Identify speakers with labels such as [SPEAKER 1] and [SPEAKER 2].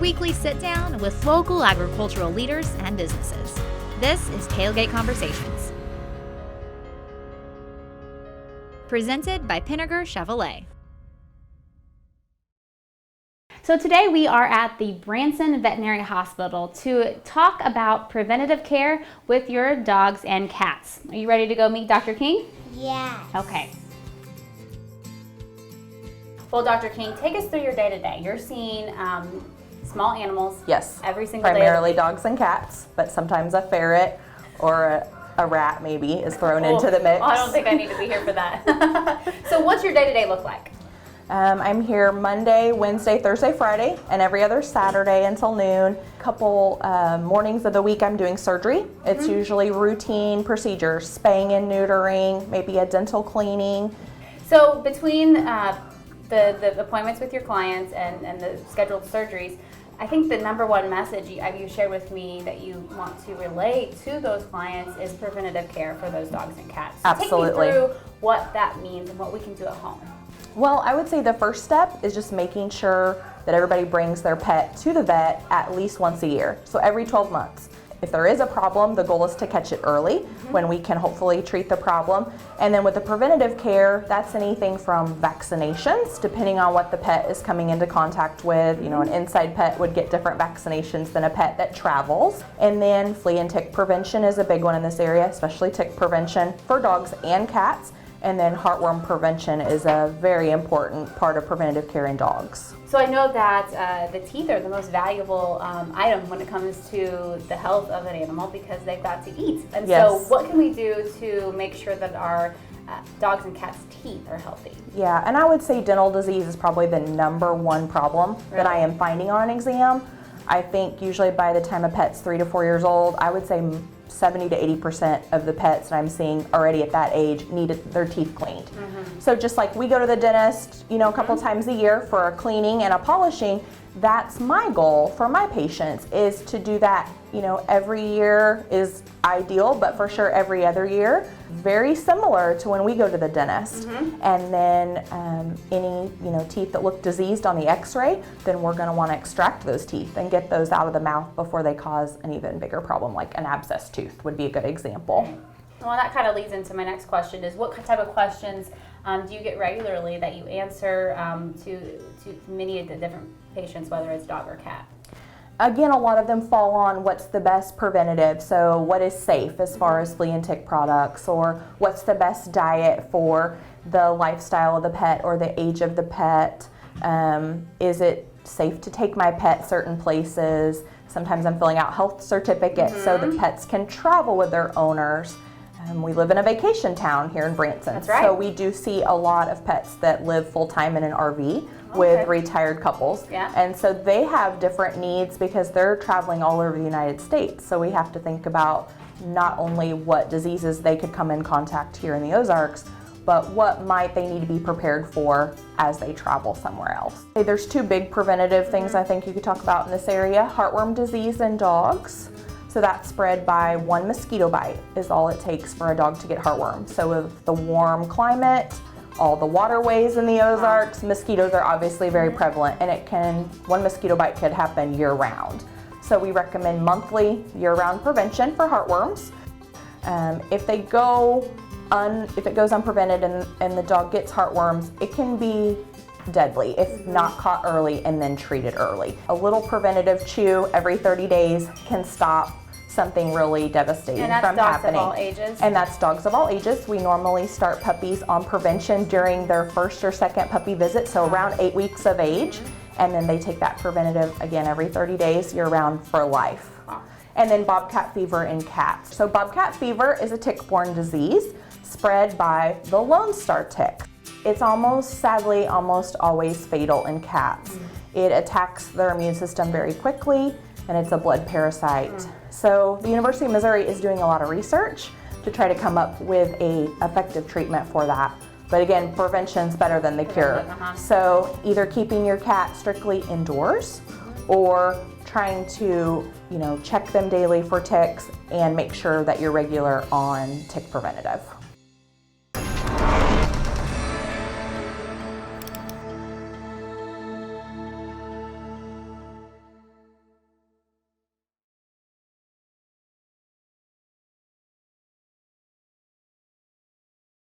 [SPEAKER 1] weekly sit-down with local agricultural leaders and businesses. This is Tailgate Conversations. Presented by Pinnaker Chevrolet.
[SPEAKER 2] So today we are at the Branson Veterinary Hospital to talk about preventative care with your dogs and cats. Are you ready to go meet Dr. King?
[SPEAKER 3] Yeah.
[SPEAKER 2] Okay. Well, Dr. King, take us through your day-to-day. You're seeing small animals.
[SPEAKER 4] Yes.
[SPEAKER 2] Every single day.
[SPEAKER 4] Primarily dogs and cats, but sometimes a ferret or a rat maybe is thrown into the mix.
[SPEAKER 2] I don't think I need to be here for that. So what's your day-to-day look like?
[SPEAKER 4] I'm here Monday, Wednesday, Thursday, Friday, and every other Saturday until noon. Couple mornings of the week I'm doing surgery. It's usually routine procedures, spaying and neutering, maybe a dental cleaning.
[SPEAKER 2] So between the appointments with your clients and the scheduled surgeries, I think the number one message you shared with me that you want to relay to those clients is preventative care for those dogs and cats. So
[SPEAKER 4] Absolutely.
[SPEAKER 2] Take me through what that means and what we can do at home.
[SPEAKER 4] Well, I would say the first step is just making sure that everybody brings their pet to the vet at least once a year, so every 12 months. If there is a problem, the goal is to catch it early when we can hopefully treat the problem. And then with the preventative care, that's anything from vaccinations, depending on what the pet is coming into contact with. You know, an inside pet would get different vaccinations than a pet that travels. And then flea and tick prevention is a big one in this area, especially tick prevention for dogs and cats. And then heartworm prevention is a very important part of preventative care in dogs.
[SPEAKER 2] So I know that the teeth are the most valuable item when it comes to the health of an animal because they've got to eat. And
[SPEAKER 4] Yes.
[SPEAKER 2] so what can we do to make sure that our dogs and cats' teeth are healthy?
[SPEAKER 4] Yeah, and I would say dental disease is probably the number one problem that I am finding on an exam. I think usually by the time a pet's 3 to 4 years old, I would say 70 to 80% of the pets that I'm seeing already at that age need their teeth cleaned. So just like we go to the dentist, you know, a couple times a year for a cleaning and a polishing, that's my goal for my patients is to do that, you know, every year is ideal, but for sure every other year. Very similar to when we go to the dentist. And then any, you know, teeth that look diseased on the x-ray, then we're gonna wanna extract those teeth and get those out of the mouth before they cause an even bigger problem, like an abscess tooth would be a good example.
[SPEAKER 2] Well, that kind of leads into my next question is what type of questions do you get regularly that you answer to many of the different patients, whether it's dog or cat?
[SPEAKER 4] Again, a lot of them fall on what's the best preventative, so what is safe as far as flea and tick products, or what's the best diet for the lifestyle of the pet or the age of the pet. Is it safe to take my pet certain places? Sometimes I'm filling out health certificates so the pets can travel with their owners. We live in a vacation town here in Branson,
[SPEAKER 2] That's right.
[SPEAKER 4] so we do see a lot of pets that live full-time in an RV with retired couples.
[SPEAKER 2] Yeah.
[SPEAKER 4] And so they have different needs because they're traveling all over the United States. So we have to think about not only what diseases they could come in contact here in the Ozarks, but what might they need to be prepared for as they travel somewhere else. There's two big preventative things I think you could talk about in this area. Heartworm disease in dogs. So that's spread by one mosquito bite is all it takes for a dog to get heartworm. So with the warm climate, all the waterways in the Ozarks, mosquitoes are obviously very prevalent, and one mosquito bite could happen year round. So we recommend monthly year-round prevention for heartworms. If it goes unprevented and the dog gets heartworms, it can be deadly if not caught early and then treated early. A little preventative chew every 30 days can stop something really devastating from happening.
[SPEAKER 2] And that's dogs of all ages?
[SPEAKER 4] And that's dogs of all ages. We normally start puppies on prevention during their first or second puppy visit, so around 8 weeks of age. And then they take that preventative again every 30 days, year-round for life. And then bobcat fever in cats. So bobcat fever is a tick-borne disease spread by the Lone Star tick. It's sadly almost always fatal in cats. It attacks their immune system very quickly, and it's a blood parasite. So the University of Missouri is doing a lot of research to try to come up with an effective treatment for that. But again, prevention's better than the cure. So either keeping your cat strictly indoors or trying to, check them daily for ticks and make sure that you're regular on tick preventative.